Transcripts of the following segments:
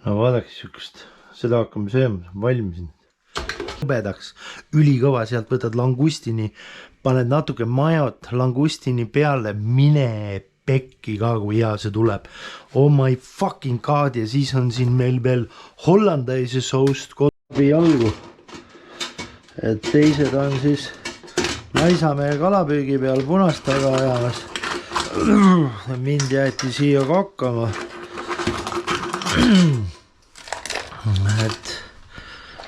No vaadake siukest, seda hakkame sööma, valmisin. Hõbedaks, ülikõva, sealt võtad langustini, paned natuke majot langustini peale, mine pekki ka, kui hea see tuleb. Oh my fucking god, ja siis on siin meil veel hollandaise soust kodabi jalgu. Et teised on siis Laisamäe kalapüügi peal punast taga ajamas. Mind jäeti siia kakkama. Et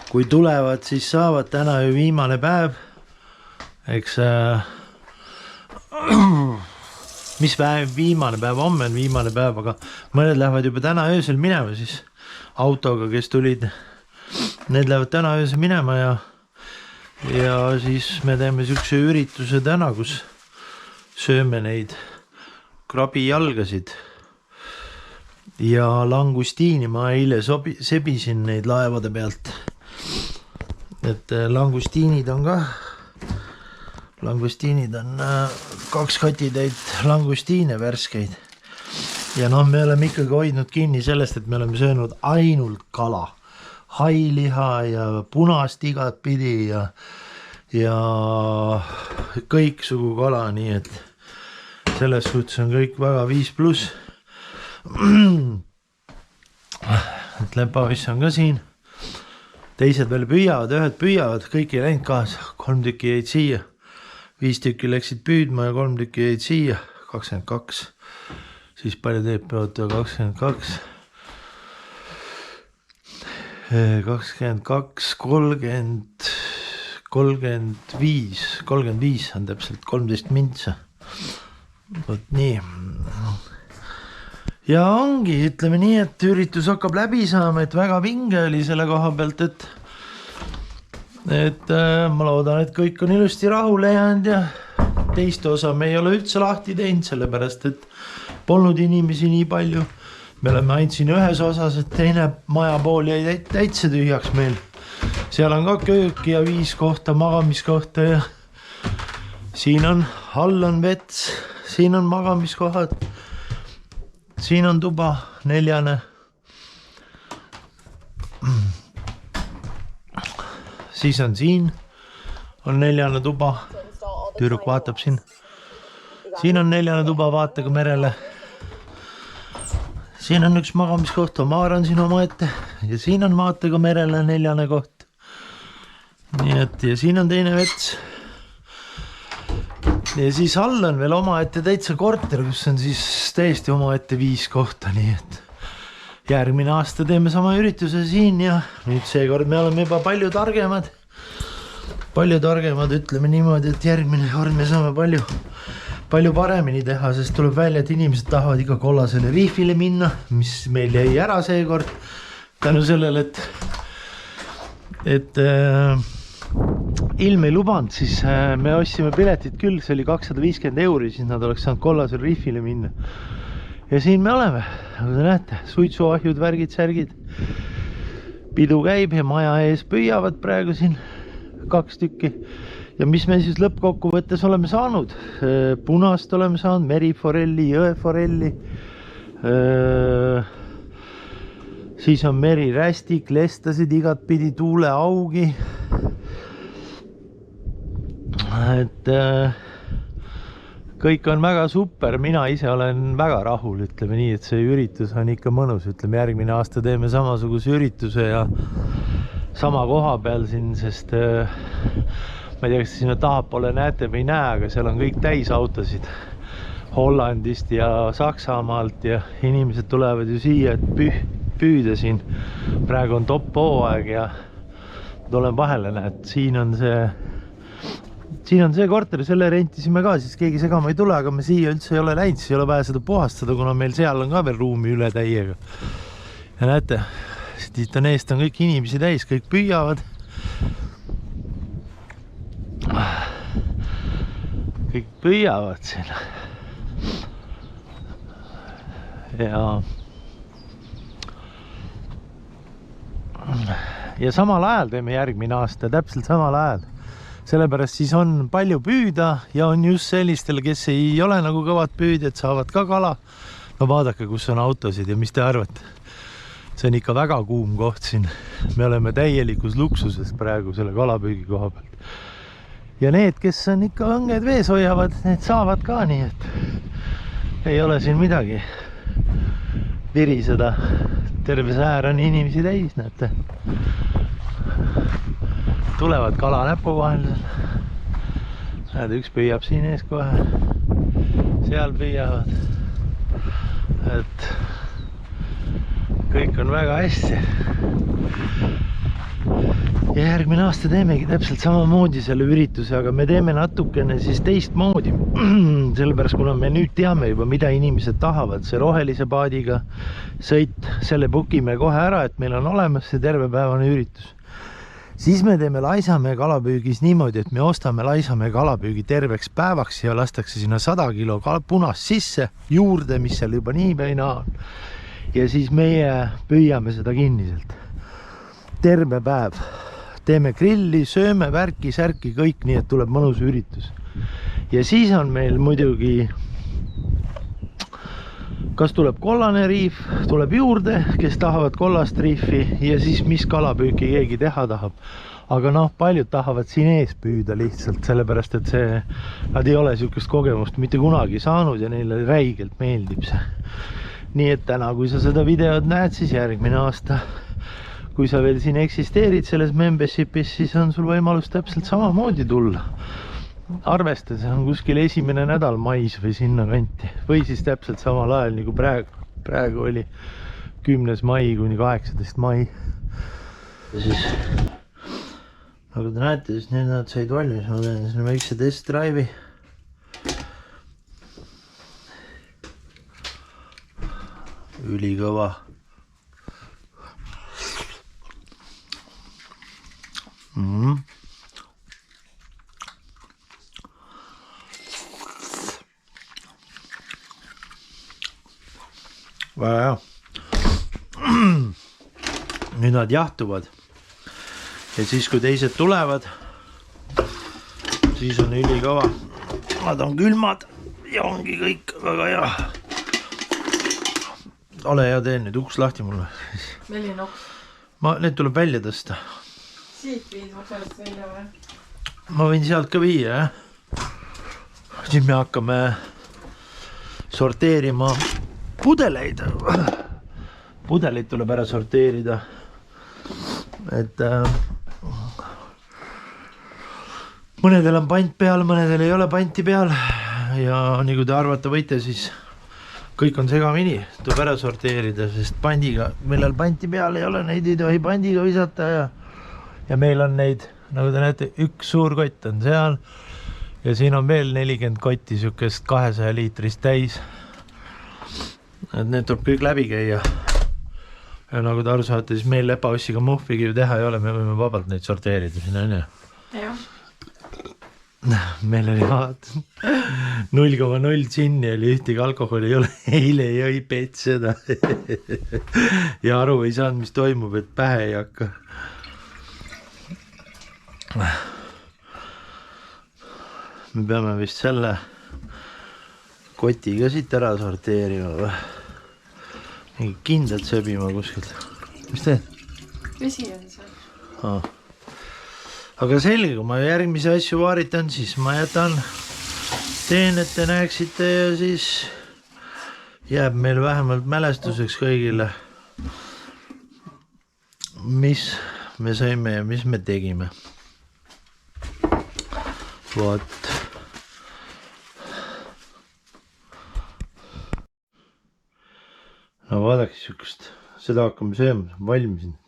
kui tulevad, siis saavad, täna ju viimane päev. Eks mis päev, viimane päev, homme on viimane päev, aga mõned lähevad juba täna öösel minema siis autoga, kes tulid. Need lähevad täna öösel minema ja siis me teeme siukse ürituse täna, kus sööme neid krabijalgasid ja langustiini. Ma eile sebisin neid laevade pealt, et langustiinid on ka, langustiinid on 2 kotitäit langustiine värskeid ja noh, me oleme ikkagi hoidnud kinni sellest, et me oleme söönud ainult kala, hailiha ja punast igat pidi ja kõiksugu kala, nii et selles suhtes on kõik väga 5+. Et Lepavis on ka siin, teised veel püüavad, ühed püüavad, kõik ei läinud kaasa, 3 tükki jäid siia, 5 tükki läksid püüdma ja 3 tükki jäid siia, 22, siis palju teeb peavad 22, 22, 30, 35 on täpselt 13 mintsa. Võt nii. Ja ongi, ütleme nii, et üritus hakkab läbi saama, et väga vinge oli selle koha pealt, et ma loodan, et kõik on ilusti rahule jäänud ja teist osa me ei ole üldse lahti teinud, sellepärast, et polnud inimesi nii palju. Me oleme ainult siin ühes osas, et teine maja pool jäi täitsa tühjaks meil. Seal on ka köök ja 5 kohta, magamiskohta ja siin on, all on vets, siin on magamiskohad, siin on tuba 4. Siis on siin, on 4. tuba, tüüruk vaatab siin. Siin on 4. tuba, vaataga merele. Siin on üks magamiskoht, Omar on siin oma ette ja siin on vaatega merele 4. koht. Nii et ja siin on teine vets. Ja siis all on veel oma ette täitsa korter, kus on siis täiesti oma ette 5 kohta, nii et järgmine aasta teeme sama ürituse siin ja nüüd seekord me oleme juba palju targemad, ütleme niimoodi, et järgmine kord me saame palju paremini teha, sest tuleb välja, et inimesed tahavad ikka kollasele riifile minna, mis meil jäi ära seekord tänu sellele, et ilm ei lubanud, siis me ostsime piletit küll, see oli 250 €, siis nad oleks saanud kollasele riifile minna. Ja siin me oleme, nagu te näete, suitsuahjud, värgid, särgid. Pidu käib ja maja ees püüavad praegu siin 2 tükki. Ja mis me siis lõppkokkuvõttes oleme saanud? Punast oleme saanud, meriforelli, jõeforelli. Siis on merirästik, lestasid igat pidi, tuuleaugi. Et kõik on väga super, mina ise olen väga rahul, ütleme nii, et see üritus on ikka mõnus, ütleme järgmine aasta teeme samasuguse ürituse ja sama koha peal siin, sest ma ei tea, kas sinna tahapoole näete või ei näe, aga seal on kõik täis autosid Hollandist ja Saksamaalt ja inimesed tulevad ju siia, et püüda siin. Praegu on top hooaeg ja tulen vahele, näed, siin on see korter, selle rentisime ka, siis keegi segama ei tule, aga me siia üldse ei ole läinud, siis ei ole vaja seda puhastada, kuna meil seal on ka veel ruumi üle täiega. Ja näete, siit on eest on kõik inimesi täis, kõik püüavad. Kõik püüavad siin. Ja samal ajal teeme järgmine aasta, täpselt samal ajal. Sellepärast siis on palju püüda ja on just sellistele, kes ei ole nagu kõvad püüdjad, saavad ka kala. No vaadake, kus on autosid ja mis te arvate? see on ikka väga kuum koht siin. Me oleme täielikus luksuses praegu selle kalapüügi koha pealt. Ja need, kes on ikka õnged vees hoiavad, need saavad ka, nii et ei ole siin midagi viriseda. Terve säär on inimesi täis, näete. Tulevad kala näpu vahel. Näed, üks püüab siin ees kohe. Seal püüavad. Et kõik on väga hästi. Ja järgmine aasta teemegi täpselt samamoodi selle ürituse, aga me teeme natukene siis teistmoodi. Sellepärast, kuna me nüüd teame juba, mida inimesed tahavad, see rohelise paadiga sõit, selle bookime kohe ära, et meil on olemas see tervepäevane üritus. Siis me teeme Laisamäe kalapüügis niimoodi, et me ostame Laisamäe kalapüügi terveks päevaks ja lastakse sinna 100 kilo punast sisse juurde, mis seal juba nii peina on. Ja siis meie püüame seda kinniselt. Terve päev. Teeme grilli, sööme, värki, särki, kõik nii, et tuleb mõnus üritus. Ja siis on meil muidugi, kas tuleb kollane riif, tuleb juurde, kes tahavad kollast riifi ja siis mis kalapüüki keegi teha tahab. Aga noh, paljud tahavad siin ees püüda lihtsalt, sellepärast, et nad ei ole sihukest kogemust mitte kunagi saanud ja neile räigelt meeldib see. Nii et täna, kui sa seda videod näed, siis järgmine aasta, kui sa veel siin eksisteerid selles membershipis, siis on sul võimalus täpselt samamoodi tulla. Arvesta, see on kuskil 1. nädal mais või sinna kanti. Või siis täpselt samal ajal, nagu praegu oli 10. mai kuni 18. mai. Ja siis, nagu te näete, siis nüüd nad said valmis. Ma teen selle väikse test drive'i. Ülikõva. Väga hea. Nüüd nad jahtuvad. Ja siis, kui teised tulevad, siis on ülikõva. Nad on külmad ja ongi kõik väga hea. Ole hea, teen nüüd uks lahti mulle. Milline uks? Need tuleb välja tõsta. Siit viid uksest välja või? Ma võin sealt ka viia, jah. Siis me hakkame sorteerima pudeleid. Pudeleid tuleb ära sorteerida. Et mõnedel on pant peal, mõnedel ei ole panti peal. Ja nagu te arvata võite, siis kõik on segamini, tuleb ära sorteerida, sest pandiga, millal panti peal ei ole, neid ei tohi pandiga visata ja meil on neid, nagu te näete, üks suur kott on seal ja siin on veel 40 kotti sihukest 200 liitrist täis. Et need tuleb kõik läbi käia. Ja nagu te aru saate, siis meil lepaossiga muhvigi ju teha ei ole, me võime vabalt neid sorteerida siin, on ju? Jah. Meil oli 0,0 džinni oli ühtegi alkoholi ei ole, eile jõi pets seda ja aru ei saanud, mis toimub, et pähe ei hakka. Me peame vist selle kotiga siit ära sorteerima või? Mingi kindlalt söbima kuskilt. Mis teed? Vesi on seal. Aga selge, kui ma järgmise asju vaaritan, siis ma jätan, teen, et te näeksite ja siis jääb meil vähemalt mälestuseks kõigile, mis me sõime ja mis me tegime. Vot. No vaadake sihukest, seda hakkame sööma, valmisin.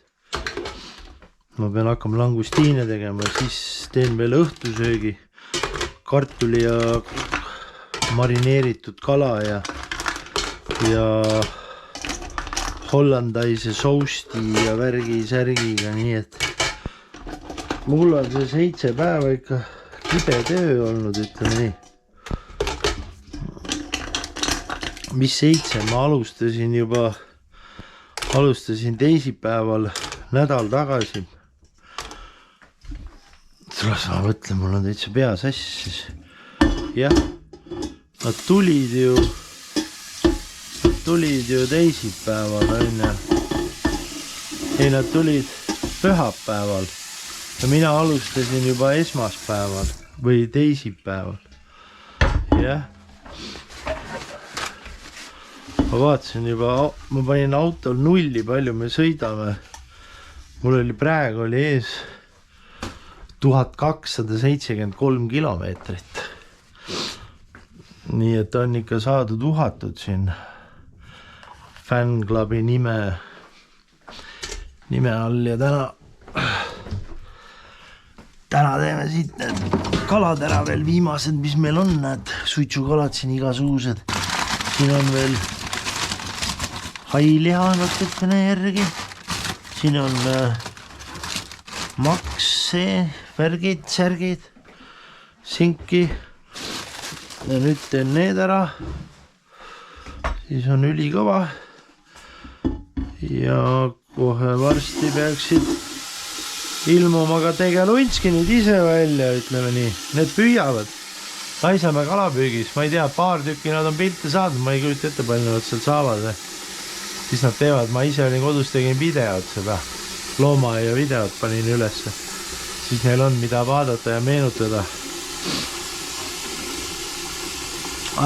Ma pean hakkama langustiine tegema, siis teen veel õhtusöögi, kartuli ja marineeritud kala ja hollandaise sousti ja värgi särgiga, nii et mul on see 7 päeva ikka kibe töö olnud, ütleme nii. Mis 7, ma alustasin teisipäeval nädal tagasi. Las ma mõtlen, mul on täitsa pea sassis. Jah, nad tulid ju teisipäeval, on ju. ei, nad tulid pühapäeval ja mina alustasin juba esmaspäeval või teisipäeval. Jah. Ma vaatasin juba, ma panin autol nulli, palju me sõidame. Mul oli praegu oli ees 1273 kilomeetrit. Nii et on ikka saadud uhatud siin fänklubi nime all ja täna teeme siit need kalad ära veel viimased, mis meil on, need suitsukalad siin igasugused. Siin on veel hailiha natukene järgi. Siin on makse, värgid, särgid, sinki. Ja nüüd teen need ära. Siis on ülikõva. Ja kohe varsti peaksid ilmuma ka tegelunskinid ise välja, ütleme nii. Need püüavad. Laisamäe kalapüügis, ma ei tea, paar tükki nad on pilte saadnud, ma ei kujuta ette palju nad seal saavad. Siis nad teevad, ma ise olin kodus, tegin videot seda, looma ja videot panin ülesse. Siis neil on mida vaadata ja meenutada.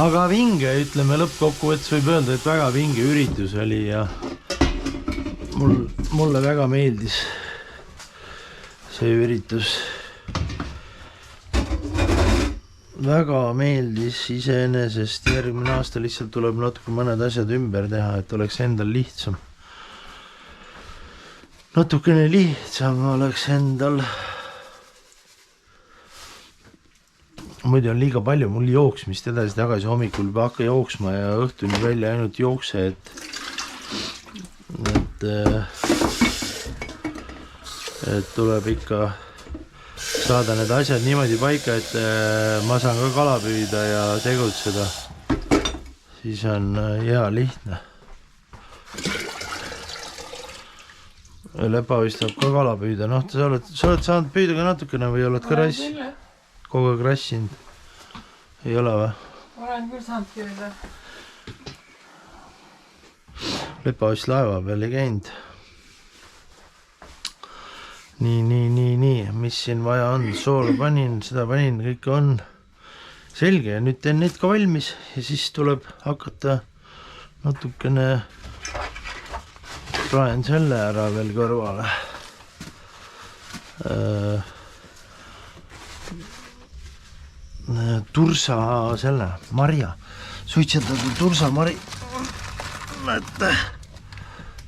Aga vinge, ütleme lõppkokkuvõttes võib öelda, et väga vinge üritus oli ja mulle väga meeldis see üritus. Väga meeldis iseenesest, järgmine aasta lihtsalt tuleb natuke mõned asjad ümber teha, et oleks endal lihtsam. Natukene lihtsam oleks endal. Muidu on liiga palju mul jooksmist edasi tagasi, hommikul juba hakka jooksma ja õhtuni välja ainult jookse, et tuleb ikka saada need asjad niimoodi paika, et ma saan ka kala püüda ja tegutseda. Siis on hea lihtne. Lepa vist saab ka kala püüda. Noh, sa oled saanud püüda ka natukene või oled ka kogu aeg rassinud? Ei ole või? Olen küll saanud püüda. Lepa vist laeva peal ei käinud. Nii, mis siin vaja on, soola panin, seda panin, kõik on selge ja nüüd teen need ka valmis ja siis tuleb hakata natukene praen selle ära veel kõrvale. Tursa selle, marja, suitsetatud tursa mari, näete,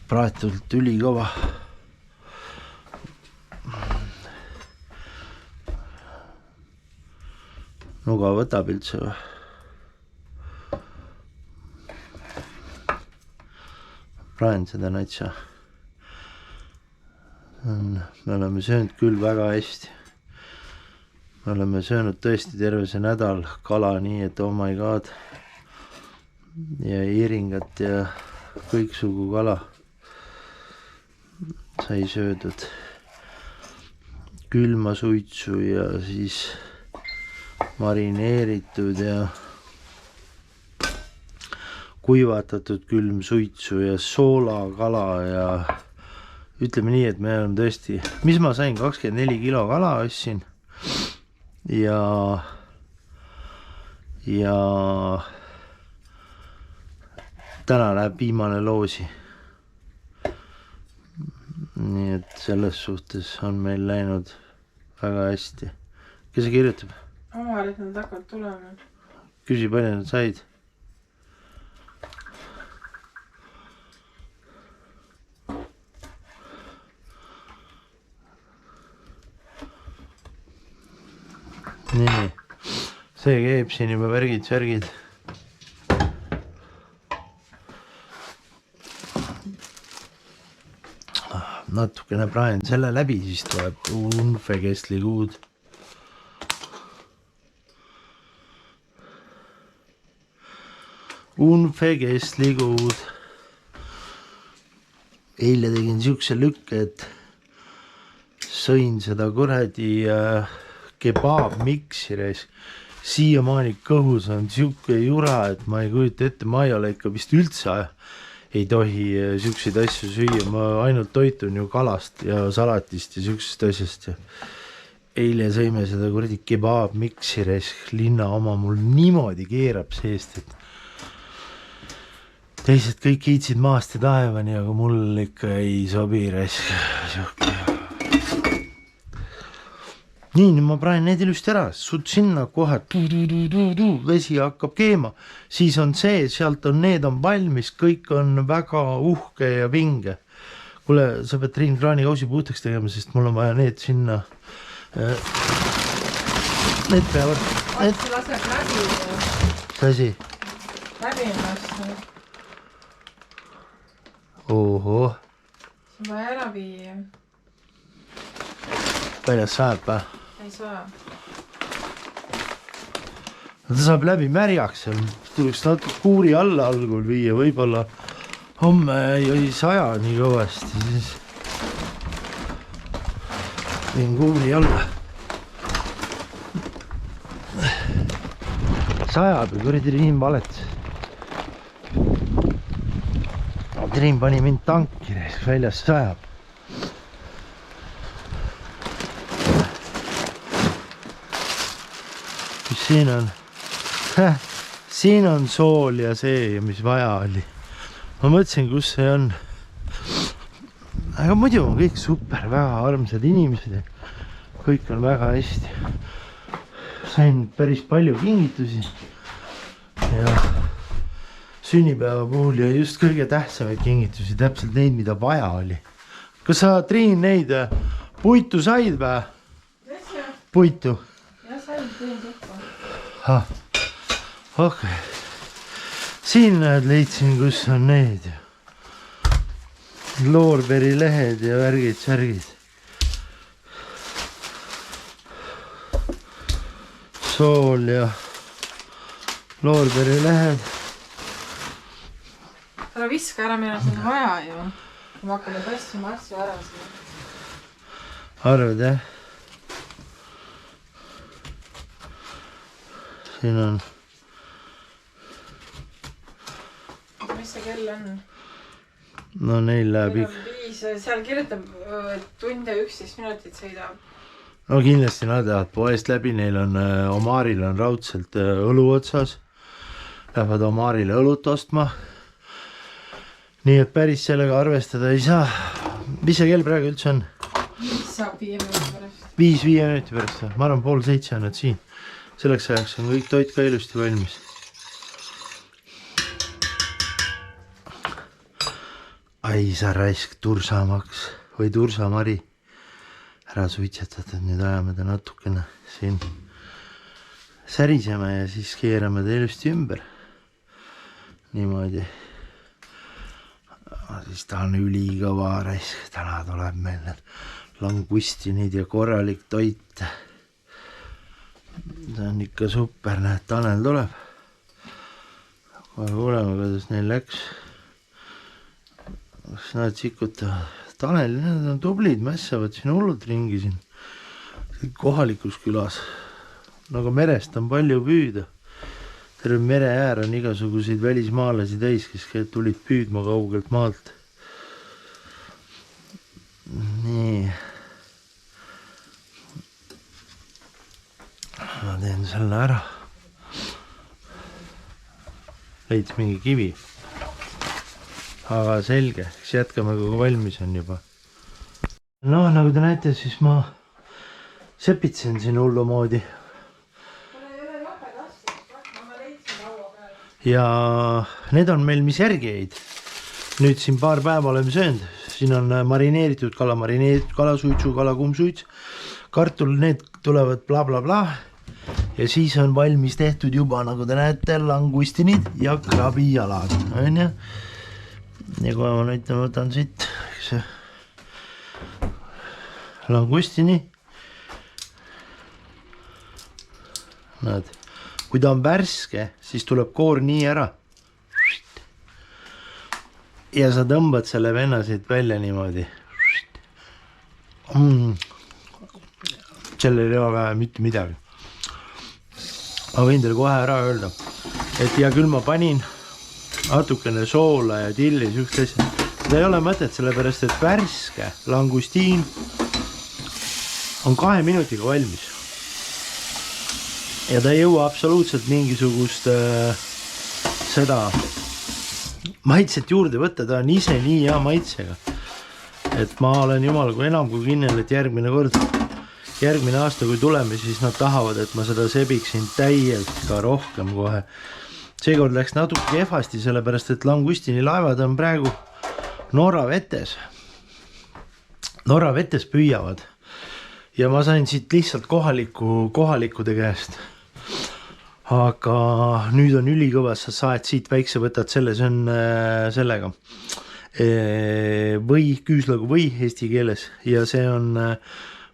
praetult ülikõva. Nuga võtab üldse või? Praen seda natsa. Me oleme söönud küll väga hästi. Me oleme söönud tõesti terve see nädal kala nii, et oh my god. Ja iiringat ja kõiksugu kala sai söödud. Külma suitsu ja siis marineeritud ja kuivatatud külm suitsu ja soolakala ja ütleme nii, et me oleme tõesti, mis ma sain, 24 kilo kala ostsin ja täna läheb viimane loosi. Nii et selles suhtes on meil läinud väga hästi. Kes see kirjutab? Omaarid nad hakkavad tulema. Küsi, palju nad said? Nii, see keeb siin juba värgid, särgid. Natukene praen selle läbi, siis tuleb unfekestlikuud. Unfekestlikuud. Eile tegin siukse lükke, et sõin seda kuradi kebab-miksireis. Siiamaani kõhus on siuke jura, et ma ei kujuta ette, ma ei ole ikka vist üldse ei tohi siukseid asju süüa, ma ainult toitun ju kalast ja salatist ja siuksest asjast ja eile sõime seda kuradi kebaab miksi raisk, linna oma mul niimoodi keerab seest, et teised kõik kiitsid maast ja taevani, aga mul ikka ei sobi raisk. Nii, nüüd ma praen need ilusti ära, sinna kohe vesi hakkab keema, siis on see, sealt on, need on valmis, kõik on väga uhke ja vinge. Kuule, sa pead Triin kraanikausi puhtaks tegema, sest mul on vaja need sinna. Need peavad. Otsi laseb läbi. Mis asi? Läbi ennast. Oho. See on vaja ära viia. Väljas sajab või? Ei saa. Ta saab läbi märjaks, tuleks natuke kuuri alla algul viia, võib-olla homme ei saja nii kõvasti, siis viin kuuri alla. Sajab ja kuradi Triin valets. Triin pani mind tanki, väljas sajab. Mis siin on? Siin on sool ja see ja mis vaja oli. Ma mõtlesin, kus see on. Aga muidu on kõik super, väga armsad inimesed ja kõik on väga hästi. Sain päris palju kingitusi ja sünnipäeva puhul ja just kõige tähtsamaid kingitusi, täpselt neid, mida vaja oli. Kas sa, Triin, neid puitu said või? Puitu? Ja sain teen tuppa. Okei. Siin näed, leidsin, kus on need loorberi lehed ja värgid, särgid. Sool ja loorberi lehed. Ära viska ära, meil on seda vaja ju. Ma hakkame tassima asju ära siin. Arvad, jah? Siin on. Mis see kell on? No neil läheb Meil on 5, seal kirjutab tund ja 11 minutit sõidab. No kindlasti nad lähevad poest läbi, neil on, Omaril on raudselt õlu otsas. Lähevad Omarile õlut ostma. Nii et päris sellega arvestada ei saa. Mis see kell praegu üldse on? 5 saab 5 minuti pärast. 5 minuti pärast. Ma arvan, 6:30 on nad siin. Selleks ajaks on kõik toit ka ilusti valmis. Ai, sa raisk tursamaks või tursamari. Ära suitsetad, et nüüd ajame ta natukene siin säriseme ja siis keerame ta ilusti ümber. Niimoodi. Siis ta on ülikõva raisk. Täna tuleb meil need langustinid ja korralik toit. See on ikka super, näed, Tanel tuleb. Kohe kuuleme, kuidas neil läks. Kas nad sikutavad? Tanel, need on tublid, mässavad siin hullult ringi siin. Kohalikus külas. Nagu merest on palju püüda. Terve mere äär on igasuguseid välismaalasi täis, kes tulid püüdma kaugelt maalt. Nii. Ma teen selle ära. Leidis mingi kivi. Aga selge, eks jätkame, kui valmis on juba. No, nagu te näete, siis ma sepitsen siin hullu moodi. Ja need on meil, mis järgi jäid. Nüüd siin paar päeva oleme söönud. Siin on marineeritud kala, marineeritud kalasuitsu, kalakummsuits, kartul, need tulevad bla bla bla. Ja siis on valmis tehtud juba, nagu te näete, langustinid ja krabijalad. On ja? Ja kui ma nüüd võtan siit langustini. Näed, kui ta on värske, siis tuleb koor nii ära. Ja sa tõmbad selle venna siit välja niimoodi. Sellel ei ole vähe mitte midagi. Ma võin teile kohe ära öelda, et ja küll ma panin natukene soola ja tilli, siukest asja. Seda ei ole mõtet, sellepärast et värske langustiin on 2 minutiga valmis. Ja ta ei jõua absoluutselt mingisugust seda maitset juurde võtta, ta on ise nii hea maitsega. Et ma olen jumal kui enam kui kindel, et järgmine aasta kui tuleme, siis nad tahavad, et ma seda sebiksin täielt ka rohkem kohe. Seekord läks natuke kehvasti, sellepärast et langustini laevad on praegu Norra vetes. Norra vetes püüavad. Ja ma sain siit lihtsalt kohalikude käest. Aga nüüd on ülikõvas, sa saed siit väikse võtad selle, see on sellega. Küüslagu või eesti keeles. Ja see on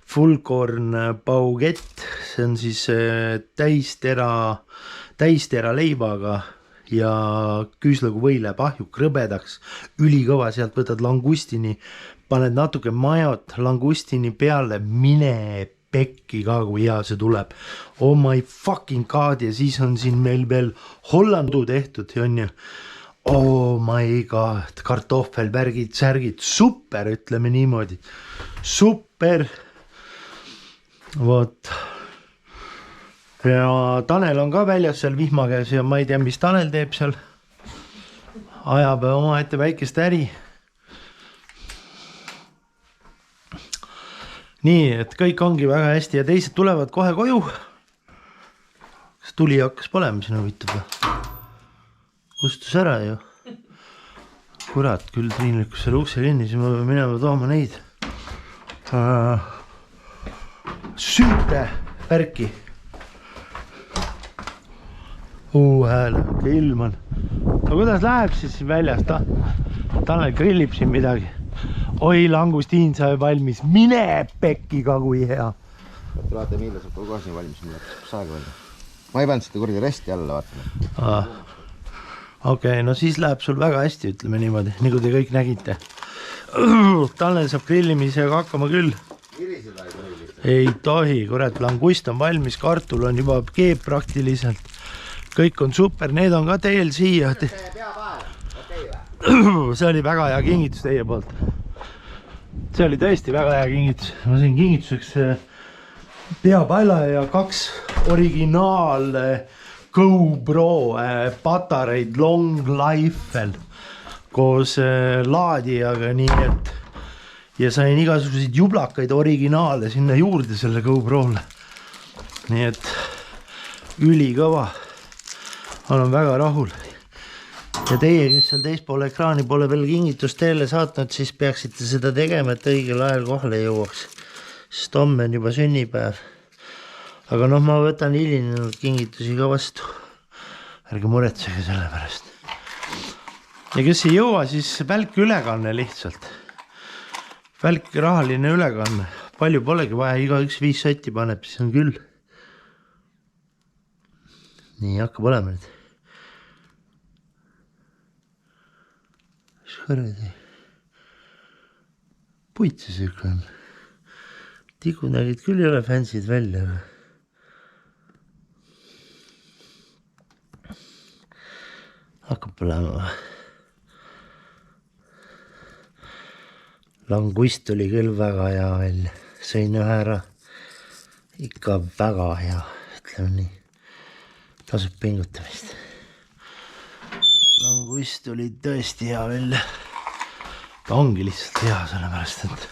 fullkorn baugett. See on siis täistera leivaga ja küüslagu või läheb ahju krõbedaks, ülikõva, sealt võtad langustini, paned natuke majot langustini peale, mine pekki ka, kui hea see tuleb. Oh my fucking god, ja siis on siin meil veel hollandu tehtud, on ju. Oh my god, kartoffel, värgid, särgid, super, ütleme niimoodi. Super. Vot. Ja Tanel on ka väljas seal vihma käes ja ma ei tea, mis Tanel teeb seal. Ajab oma ette väikest äri. Nii, et kõik ongi väga hästi ja teised tulevad kohe koju. Kas tuli hakkas põlema sinna huvitav? Kustus ära ju. Kurat, küll Triin lükkas selle ukse kinni, siis ma pean minema tooma neid süüte värki. Hääle, ilm on. No kuidas läheb siis väljas? Tanel grillib siin midagi. Oi, langustiin sai valmis. Mine pekki ka kui hea. Vaata, millal saab kogu aeg nii valmis. Saaga välja. Ma ei pannud seda kurdi resti alla, vaatame. Okei, no siis läheb sul väga hästi, ütleme niimoodi, nagu te kõik nägite. Tanel saab grillimisega hakkama küll. Kiriseda ei tohi lihtsalt. Ei tohi, kurat, langust on valmis, kartul on juba keeb praktiliselt. Kõik on super, need on ka teil siia. See oli väga hea kingitus teie poolt. See oli tõesti väga hea kingitus. Ma sain kingituseks peapaela ja 2 originaal GoPro patareid Long Life'el koos laadijaga, nii et ja sain igasuguseid jublakaid originaale sinna juurde selle GoPro'le. Nii et ülikõva. Olen väga rahul. Ja teie, kes seal teispool ekraani pole veel kingitust teile saatnud, siis peaksite seda tegema, et õigel ajal kohale jõuaks. Sest homme on juba sünnipäev. Aga noh, ma võtan hilinenud kingitusi ka vastu. Ärge muretsege selle pärast. Ja kes ei jõua, siis välk ülekanne lihtsalt. Välk rahaline ülekanne. Palju polegi vaja, igaüks 5 sotti paneb, siis on küll. Nii, hakkab olema nüüd. Kuradi. Puit see sükk on. Tigu nägid küll ei ole fansid välja. Hakkab olema. Langust oli küll väga hea välja. Sõin ühe ära. Ikka väga hea, ütleme nii. Tasub pingutamist. Langust oli tõesti hea välja. Ta ongi lihtsalt hea, sellepärast, et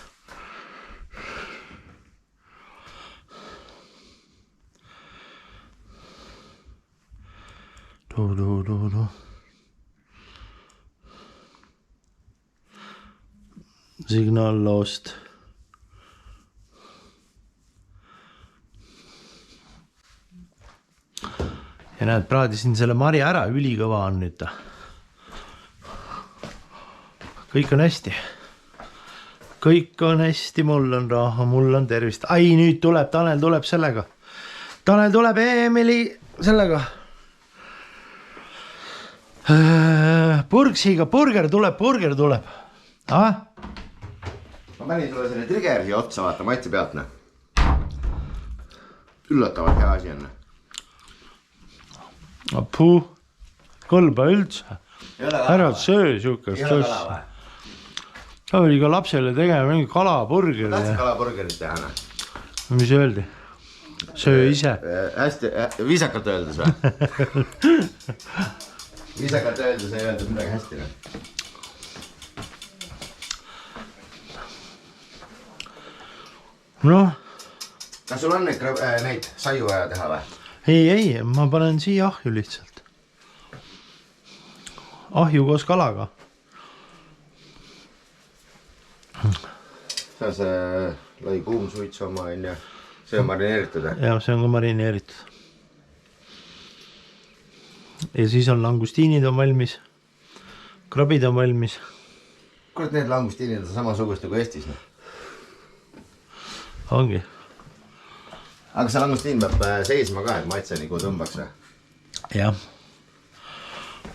Signaal lost. Ja näed, praadisin selle marja ära, ülikõva on nüüd ta. Kõik on hästi. Kõik on hästi, mul on raha, mul on tervist. Ai, nüüd tuleb, Tanel tuleb sellega. Tanel tuleb Emili sellega. Purksiga, burger tuleb. Ma panin sulle selle trigger'i otsa, vaata, maitse pealt. Üllatavalt hea asi on. Puh, kõlba üldse. ära söö siukest asja. Ta oli ka lapsele tegema mingi kalaburgeri. Tahtsin kalaburgerit teha, noh. Mis öeldi? Söö ise. Hästi, viisakalt öeldes või? Viisakalt öeldes ei öeldud midagi hästi, noh. Noh. Kas sul on neid saiu vaja teha või? Ei, ma panen siia ahju lihtsalt. Ahju koos kalaga. See on see lai kuum suits oma, on ju. See on marineeritud, jah? Ja see on ka marineeritud. Ja siis on langustiinid on valmis. Krabid on valmis. Kurat, need langustiinid on samasugust nagu Eestis, noh. Ongi. Aga see langustiin peab seisma ka, et maitse nagu tõmbaks või? Jah.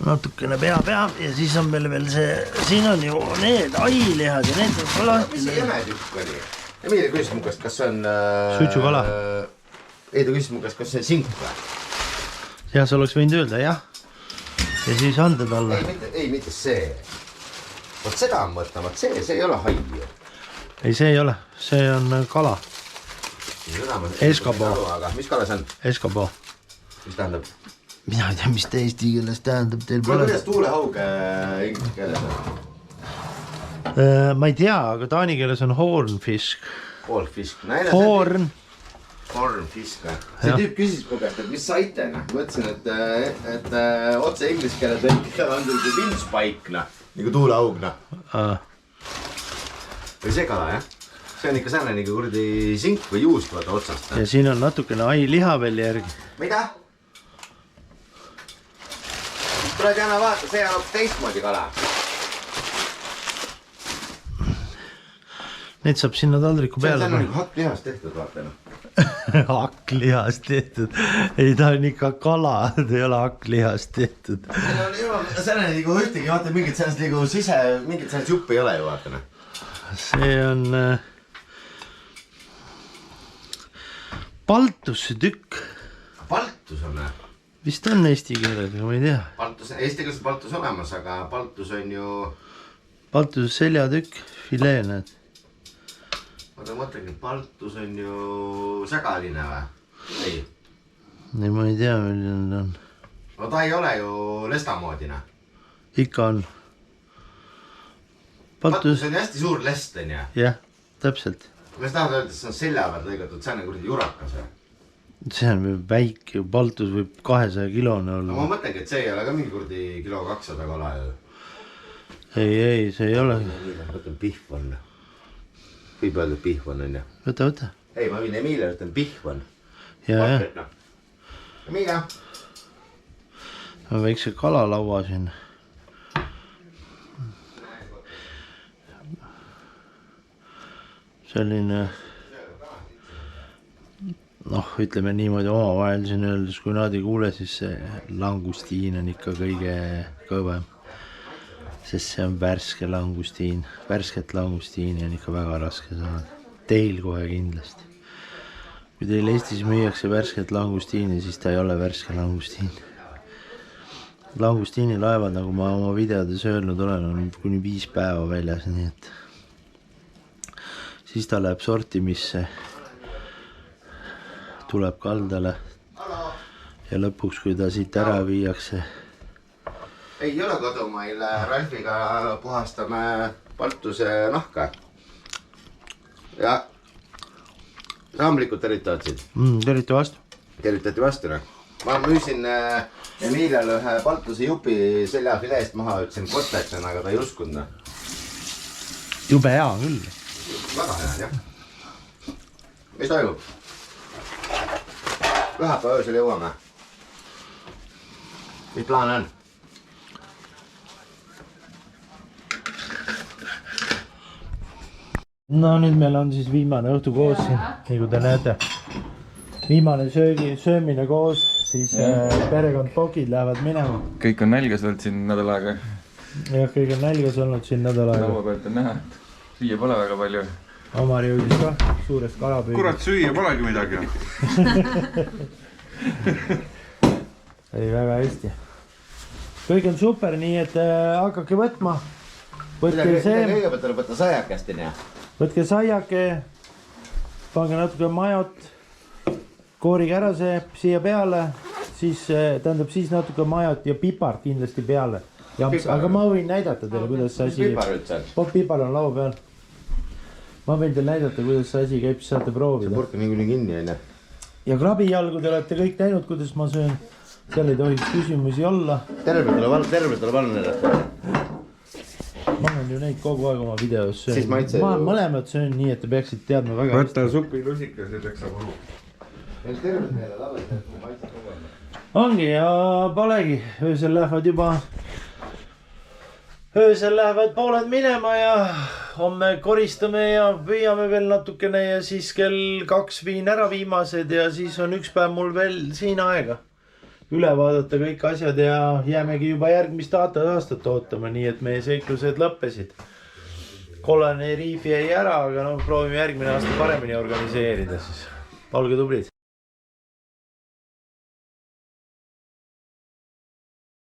Natukene pea ja siis on meil veel see, siin on ju need ailihad ja need on lahti. Mis see jäme tükk oli? Emilia küsis mu käest, kas see on... Suitsukala. Ei, ta küsis mu käest, kas see on sink või? Ja sa oleks võinud öelda, jah. Ja siis anda talle. Ei, mitte see. Vot seda on mõtlema, see ei ole hai ju. Ei, see ei ole. See on kala. Eskabo. Aga mis kala see on? Eskabo. Mis tähendab? Mina ei tea, mis ta eesti keeles tähendab teil pole. Kuidas tuulehaug inglise keeles on? Ma ei tea, aga taani keeles on hornfisk. Hornfisk. Hornfisk. See tüüp küsis mu käest, et mis saite, noh. Mõtlesin, et otse inglise keeles on see windspaik, noh. Nagu tuulehaug, noh. Või see kala, jah? See on ikka sääne nagu kurdi sink või juust vaata otsast. Ja siin on natukene ailiha veel järgi. Mida? Tule Jana vaata, see on teistmoodi kala. Need saab sinna taldriku peale. See on nagu hakklihast tehtud, vaata noh. Hakklihast tehtud. Ei, ta on ikka kala, ta ei ole hakklihast tehtud. See on nagu ühtegi, vaata mingit sellist nagu mingit sellist juppi ei ole ju, vaata noh. See on paltusse tükk. Paltus on või? Vist on eesti keeles, aga ma ei tea. Eesti keeles on paltus olemas, aga paltus on ju... Paltus seljatükk, filee, näed. Oota, mõtlengi, paltus on ju sägaline või? Ei. Ei, ma ei tea, milline ta on. No ta ei ole ju lestamoodina. Ikka on. Paltus on hästi suur lest, on ju? Jah, täpselt. Kas tahad öelda, et see on selja peal lõigatud, see on kuradi jurakas või? See on väike, paltus võib 200 kilone olla. No ma mõtlengi, et see ei ole ka mingi kuradi kilo 200 kala ju. Ei, see ei ole. Võtan pihvan. Võib öelda pihvan, on ju? Võta. Ei, ma võin Emilia võtan pihvan. Ja. Emilia. On väikse kalalaua siin. Selline, noh, ütleme niimoodi omavahel siin öeldes, kui nad ei kuule, siis see langustiin on ikka kõige kõvem. Sest see on värske langustiin. Värsket langustiini on ikka väga raske saada. Teil kohe kindlasti. Kui teil Eestis müüakse värsket langustiini, siis ta ei ole värske langustiin. Langustiini laevad, nagu ma oma videodes öelnud olen, on kuni 5 päeva väljas, nii et siis ta läheb sortimisse, tuleb kaldale ja lõpuks, kui ta siit ära viiakse. Ei ole kodumail, Ralfiga puhastame paltuse nahka. Ja saamlikud tervitavad. Tervita vastu. Tervitati vastu, noh. Ma müüsin Emiliale ühe paltuse jupi seljafileest maha, ütlesin kotletsen, aga ta ei uskunud. Jube hea küll. Väga hea, jah. Mis toimub? Pühapäeva öösel jõuame. Mis plaan on? No nüüd meil on siis viimane õhtu koos siin, nii kui te näete. Viimane söömine koos, siis perekond Pokid lähevad minema. Kõik on nälgas olnud siin nädal aega. Jah, kõik on nälgas olnud siin nädal aega. Laua pealt on näha, et süüa pole väga palju. Omar jõudis ka suurest kalapüügist. Kurat, süüa polegi midagi. Oli väga hästi. kõik on super, nii et hakake võtma. Võtke kõigepealt tuleb võtta saiakest, onju. Võtke saiake, pange natuke majot, koorige ära see siia peale, siis tähendab siis natuke majot ja pipart kindlasti peale. Aga ma võin näidata teile, kuidas see asi käib. Pipar on laua peal. Ma võin teile näidata, kuidas see asi käib, siis saate proovida. See purk on niikuinii kinni, onju. Ja krabijalgu te olete kõik näinud, kuidas ma söön. Seal ei tohiks küsimusi olla. Terve tuleb alla näidata. Ma olen ju neid kogu aeg oma videos söön. Siis maitse. Ma mõlemad söön nii, et te peaksid teadma väga hästi. Võtta supilusikas ja teeks saab aru. Terve meeled alla, et maitse kogu aeg. Ongi ja polegi, öösel lähevad pooled minema ja homme koristame ja püüame veel natukene ja siis kell 2 viin ära viimased ja siis on üks päev mul veel siin aega üle vaadata kõik asjad ja jäämegi juba järgmist aastat ootama, nii et meie seiklused lõppesid. Kollane riif jäi ära, aga no proovime järgmine aasta paremini organiseerida siis. Olge tublid!